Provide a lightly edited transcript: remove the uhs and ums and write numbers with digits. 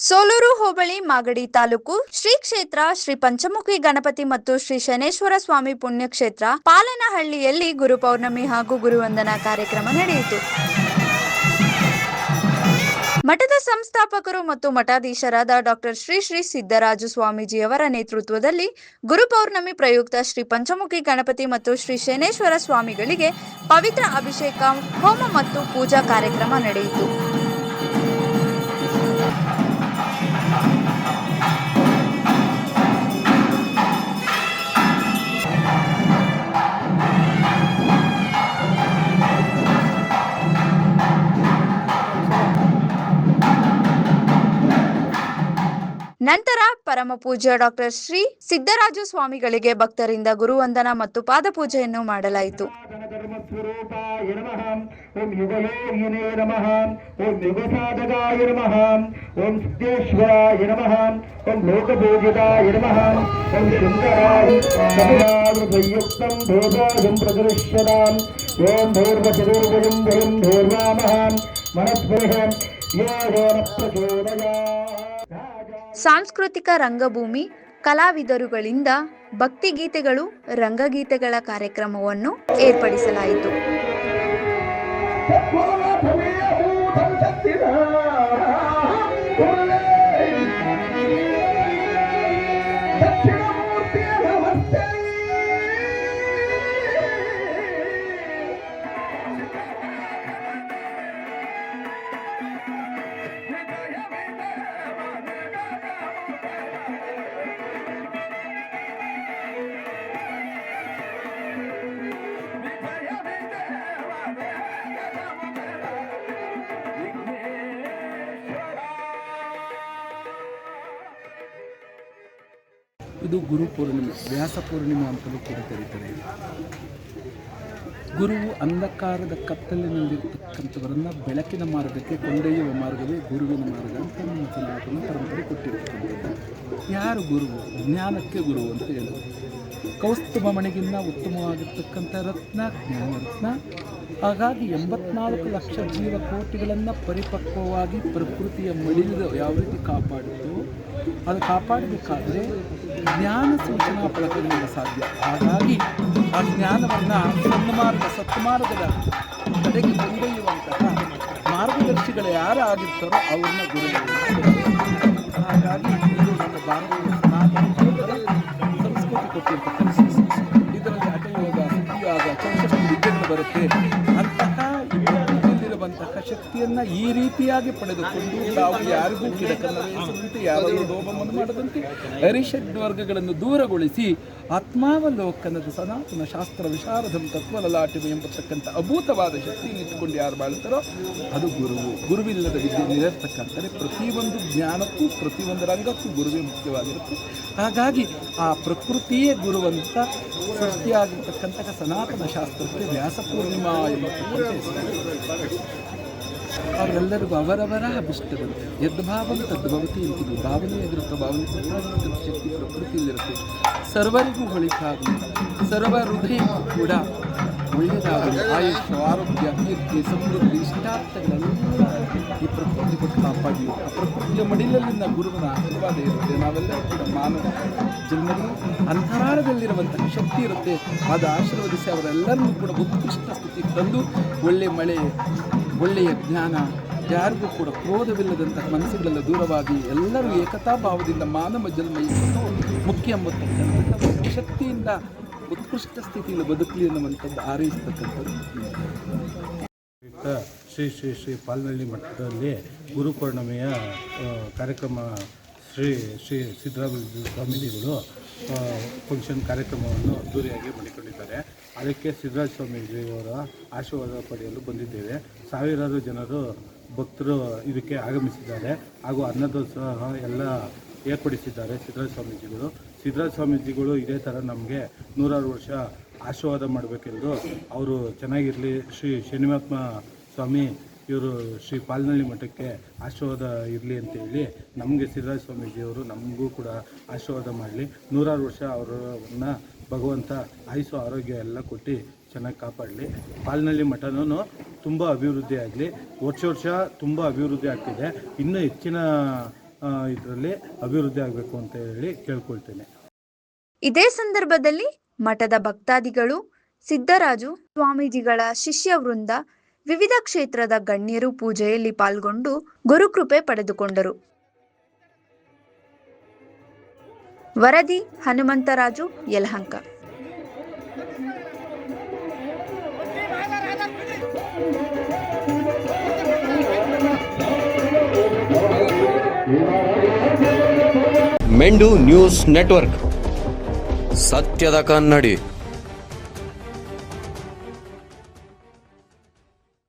ಸೋಲೂರು ಹೋಬಳಿ ಮಾಗಡಿ ತಾಲೂಕು ಶ್ರೀ ಕ್ಷೇತ್ರ ಶ್ರೀ ಪಂಚಮುಖಿ ಗಣಪತಿ ಮತ್ತು ಶ್ರೀ ಶನೇಶ್ವರ ಸ್ವಾಮಿ ಪುಣ್ಯಕ್ಷೇತ್ರ ಪಾಲನಹಳ್ಳಿಯಲ್ಲಿ ಗುರು ಪೌರ್ಣಮಿ ಹಾಗೂ ಗುರುವಂದನಾ ಕಾರ್ಯಕ್ರಮ ನಡೆಯಿತು. ಮಠದ ಸಂಸ್ಥಾಪಕರು ಮತ್ತು ಮಠಾಧೀಶರಾದ ಡಾಕ್ಟರ್ ಶ್ರೀ ಶ್ರೀ ಸಿದ್ದರಾಜು ಸ್ವಾಮೀಜಿಯವರ ನೇತೃತ್ವದಲ್ಲಿ ಗುರು ಪೌರ್ಣಮಿ ಪ್ರಯುಕ್ತ ಶ್ರೀ ಪಂಚಮುಖಿ ಗಣಪತಿ ಮತ್ತು ಶ್ರೀ ಶನೇಶ್ವರ ಸ್ವಾಮಿಗಳಿಗೆ ಪವಿತ್ರ ಅಭಿಷೇಕ, ಹೋಮ ಮತ್ತು ಪೂಜಾ ಕಾರ್ಯಕ್ರಮ ನಡೆಯಿತು. ನಂತರ ಪರಮ ಪೂಜ್ಯ ಡಾಕ್ಟರ್ ಶ್ರೀ ಸಿದ್ದರಾಜು ಸ್ವಾಮಿಗಳಿಗೆ ಭಕ್ತರಿಂದ ಗುರುವಂದನಾ ಮತ್ತು ಪಾದಪೂಜೆಯನ್ನು ಮಾಡಲಾಯಿತು. ಓಂ ಯುಗಯೋಗಿನೇ ನಮಃ, ಓಂ ಯುಗಸಾಧಕಾಯ ನಮಃ, ಓಂ ಸಿದ್ದೇಶ್ವರಾಯ ನಮಃ, ಓಂ ಲೋಕಪೂಜಿತಾಯ ನಮಃ, ಓಂ ಶಂಕರಾಯ ಸಂಯುಕ್ತಂ ಭೋಜಂ ಪ್ರದೃಶ್ಯತಾಂ, ಓಂ ಭೂರ್ವಚತುರ್ಭುಜಂ ಭುಜಂ ಭೂರ್ವಾಮಹಂ ಮನಸ್ಪೃಹಂ ಯೋಗೇನ ಪ್ರಚೋದಯಾತ್. ಸಾಂಸ್ಕೃತಿಕ ರಂಗಭೂಮಿ ಕಲಾವಿದರುಗಳಿಂದ ಭಕ್ತಿಗೀತೆಗಳು, ರಂಗಗೀತೆಗಳ ಕಾರ್ಯಕ್ರಮವನ್ನು ಏರ್ಪಡಿಸಲಾಯಿತು. ಇದು ಗುರು ಪೂರ್ಣಿಮೆ, ವ್ಯಾಸ ಪೂರ್ಣಿಮೆ ಅಂತಲೂ ಕೂಡ ಕರೀತಾರೆ. ಗುರುವು ಅಂಧಕಾರದ ಕತ್ತಲಿನಲ್ಲಿರ್ತಕ್ಕಂಥವರನ್ನು ಬೆಳಕಿನ ಮಾರ್ಗಕ್ಕೆ ಕೊಂಡೊಯ್ಯುವ ಮಾರ್ಗವೇ ಗುರುವಿನ ಮಾರ್ಗ ಅಂತ ನಮ್ಮ ಸನಾತನ ಪರಂಪರೆ ಕೊಟ್ಟಿರ್ತಕ್ಕಂಥದ್ದು. ಯಾರು ಗುರುವು? ಜ್ಞಾನಕ್ಕೆ ಗುರು ಅಂತ ಹೇಳೋದು. ಕೌಸ್ತುಭ ಮಣಿಗಿನ್ನ ಉತ್ತಮವಾಗಿರ್ತಕ್ಕಂಥ ರತ್ನ ಜ್ಞಾನರತ್ನ. ಹಾಗಾಗಿ 84 ಲಕ್ಷ ಜೀವಕೋಟಿಗಳನ್ನು ಪರಿಪಕ್ವವಾಗಿ ಪ್ರಕೃತಿಯ ಮಡಿಲಿದ ಯಾವ ರೀತಿ ಕಾಪಾಡಿತು, ಅದು ಕಾಪಾಡಬೇಕಾದ್ರೆ ಜ್ಞಾನ ಸೂಚನಾ ಫಲಕಗಳಿಂದ ಸಾಧ್ಯ. ಹಾಗಾಗಿ ಆ ಜ್ಞಾನವನ್ನು ಸನ್ಮಾರ್ಗ ಸತ್ಮಾರ್ಗದ ಕಡೆಗೆ ಕೊಂಡೊಯ್ಯುವಂತಹ ಮಾರ್ಗದರ್ಶಿಗಳು ಯಾರು ಆಗಿರ್ತಾರೋ ಅವ್ರನ್ನ ಗುರುಗಳು. ಹಾಗಾಗಿ ಇದು ನಮ್ಮ ಭಾರತೀಯ ಸಂಸ್ಕೃತಿ ಕೊಟ್ಟಿರ್ತಕ್ಕಂಥ ಇದರಲ್ಲಿ ಹಠಯೋಗ, ಸಿದ್ಧಿಯೋಗ, ಚೌಷಷ್ಠಿ ವಿದ್ಯೆಗಳು ಬರುತ್ತೆ. ಅಂತಹ ಇರುವಂತಹ ಶಕ್ತಿಯನ್ನು ಈ ರೀತಿಯಾಗಿ ಪಡೆದುಕೊಂಡು ನಾವು ಯಾರಿಗೂ ಕಿಡಕನ್ನವೆಸದಂತೆ, ಯಾರಾದರೂ ಲೋಭವನ್ನು ಮಾಡದಂತೆ ಅರಿಷಡ್ ವರ್ಗಗಳನ್ನು ದೂರಗೊಳಿಸಿ ಆತ್ಮಾವಲೋಕನದ ಸನಾತನ ಶಾಸ್ತ್ರ ವಿಶಾರದಂ ತತ್ವಲಲಾಟಿವೆ ಎಂಬತಕ್ಕಂಥ ಅಭೂತವಾದ ಶಕ್ತಿಯನ್ನು ಇಟ್ಟುಕೊಂಡು ಯಾರು ಬಾಳ್ತಾರೋ ಅದು ಗುರುವು. ಗುರುವಿಲ್ಲದ ವಿದ್ಯೆ ನಿರರ್ಥಕಂತಾರೆ. ಪ್ರತಿಯೊಂದು ಜ್ಞಾನಕ್ಕೂ ಪ್ರತಿಯೊಂದು ರಂಗಕ್ಕೂ ಗುರುವೇ ಮುಖ್ಯವಾಗಿರುತ್ತೆ. ಹಾಗಾಗಿ ಆ ಪ್ರಕೃತಿಯೇ ಗುರುವಂತ ಸೃಷ್ಟಿಯಾಗಿರ್ತಕ್ಕಂತಹ ಸನಾತನ ಶಾಸ್ತ್ರಕ್ಕೆ ವ್ಯಾಸ ಪೂರ್ಣಿಮಾ ಎಂಬತಕ್ಕಂಥ ಹೆಸರು. ಅವರೆಲ್ಲರಿಗೂ ಅವರವರ ಅಭಿಷ್ಟಗಳು ಯದ್ಭಾವಂ ತದ್ಭವತಿ ಅಂತೀವಿ. ಭಾವನೆಯಾಗಿರುತ್ತೆ, ಭಾವನೆ ಶಕ್ತಿ ಪ್ರಕೃತಿಯಲ್ಲಿರುತ್ತೆ. ಸರ್ವರಿಗೂ ಒಳಿತಾಗಲಿ, ಸರ್ವ ಹೃದಯಕ್ಕೂ ಕೂಡ ಒಳ್ಳೆಯದಾಗಲಿ. ಆಯುಷ್, ಆರೋಗ್ಯ, ಕೀರ್ತಿ, ಸಮೃದ್ಧಿ, ಇಷ್ಟಾರ್ಥಗಳೆಲ್ಲ ಈ ಪ್ರಕೃತಿ ಕೊಟ್ಟು ಕಾಪಾಡಿ. ಆ ಪ್ರಕೃತಿಯ ಮಡಿಲಲ್ಲಿನ ಗುರುವಿನ ಆಶೀರ್ವಾದ ಇರುತ್ತೆ. ನಾವೆಲ್ಲರೂ ಕೂಡ ಮಾನವ ಜನ್ಮಗಳು ಅಂತರಾಳದಲ್ಲಿರುವಂತಹ ಶಕ್ತಿ ಇರುತ್ತೆ. ಅದು ಆಶೀರ್ವದಿಸಿ ಅವರೆಲ್ಲರನ್ನೂ ಕೂಡ ಉತ್ಕೃಷ್ಟ ಸ್ಥಿತಿಗೆ ತಂದು ಒಳ್ಳೆ ಮಳೆ, ಒಳ್ಳೆಯ ಜ್ಞಾನ, ಯಾರಿಗೂ ಕೂಡ ಕ್ರೋಧವಿಲ್ಲದಂತಹ ಮನಸ್ಸುಗಳೆಲ್ಲ ದೂರವಾಗಿ ಎಲ್ಲರೂ ಏಕತಾ ಭಾವದಿಂದ ಮಾನವ ಜನ್ಮ ಮುಖ್ಯ ಎಂಬತಕ್ಕಂಥ ಶಕ್ತಿಯಿಂದ ಉತ್ಕೃಷ್ಟ ಸ್ಥಿತಿಯಲ್ಲಿ ಬದುಕಲಿ ಅನ್ನುವಂಥದ್ದು ಹಾರೈಸ್ತಕ್ಕಂಥದ್ದು. ಶ್ರೀ ಶ್ರೀ ಶ್ರೀ ಪಾಲನಹಳ್ಳಿ ಮಠದಲ್ಲಿ ಗುರು ಪೌರ್ಣಿಮೆಯ ಕಾರ್ಯಕ್ರಮ ಶ್ರೀ ಶ್ರೀ ಸಿದ್ದರಾಮಯ್ಯ ಸ್ವಾಮೀಜಿಗಳು ಫಂಕ್ಷನ್ ಕಾರ್ಯಕ್ರಮವನ್ನು ಅದ್ದೂರಿಯಾಗಿ ಮಾಡಿಕೊಂಡಿದ್ದಾರೆ. ಅದಕ್ಕೆ ಸಿದ್ದರಾಜ ಸ್ವಾಮೀಜಿಯವರ ಆಶೀರ್ವಾದ ಪಡೆಯಲು ಬಂದಿದ್ದೇವೆ. ಸಾವಿರಾರು ಜನರು ಭಕ್ತರು ಇದಕ್ಕೆ ಆಗಮಿಸಿದ್ದಾರೆ ಹಾಗೂ ಅನ್ನದಾಸೋಹ ಎಲ್ಲ ಏರ್ಪಡಿಸಿದ್ದಾರೆ ಸಿದ್ದರಾಜ ಸ್ವಾಮೀಜಿಗಳು. ಸಿದ್ದರಾಜ ಸ್ವಾಮೀಜಿಗಳು ಇದೇ ಥರ ನಮಗೆ 100 ವರ್ಷ ಆಶೀರ್ವಾದ ಮಾಡಬೇಕೆಂದು ಅವರು ಚೆನ್ನಾಗಿರಲಿ. ಶ್ರೀ ಶನಿಮಾತ್ಮ ಸ್ವಾಮಿ ಇವರು ಶ್ರೀ ಪಾಲನಹಳ್ಳಿ ಮಠಕ್ಕೆ ಆಶೀರ್ವಾದ ಇರಲಿ ಅಂತೇಳಿ ನಮಗೆ ಸಿದ್ದರಾಜ ಸ್ವಾಮೀಜಿಯವರು ನಮಗೂ ಕೂಡ ಆಶೀರ್ವಾದ ಮಾಡಲಿ. 100 ವರ್ಷ ಅವರನ್ನು ಭಗವಂತ ಆಯುಸ್ಸು ಆರೋಗ್ಯ ಎಲ್ಲ ಕೊಟ್ಟು ಚೆನ್ನಾಗಿ ಕಾಪಾಡಲಿ. ಪಾಲನಹಳ್ಳಿ ಮಠನೂ ತುಂಬ ಅಭಿವೃದ್ಧಿ ಆಗಲಿ. ವರ್ಷ ತುಂಬ ಅಭಿವೃದ್ಧಿ ಆಗ್ತಿದೆ. ಇನ್ನೂ ಹೆಚ್ಚಿನ ಇದರಲ್ಲಿ ಅಭಿವೃದ್ಧಿ ಆಗಬೇಕು ಅಂತ ಹೇಳಿ ಕೇಳ್ಕೊಳ್ತೇನೆ. ಇದೇ ಸಂದರ್ಭದಲ್ಲಿ ಮಠದ ಭಕ್ತಾದಿಗಳು, ಸಿದ್ದರಾಜು ಸ್ವಾಮೀಜಿಗಳ ಶಿಷ್ಯ ವೃಂದ, ವಿವಿಧ ಕ್ಷೇತ್ರದ ಗಣ್ಯರು ಪೂಜೆಯಲ್ಲಿ ಪಾಲ್ಗೊಂಡು ಗುರುಕೃಪೆ ಪಡೆದುಕೊಂಡರು. ವರದಿ ಹನುಮಂತರಾಜು, ಯಲಹಂಕ. ಮೆಂಡು ನ್ಯೂಸ್ ನೆಟ್ವರ್ಕ್, ಸತ್ಯದ ಕನ್ನಡಿ.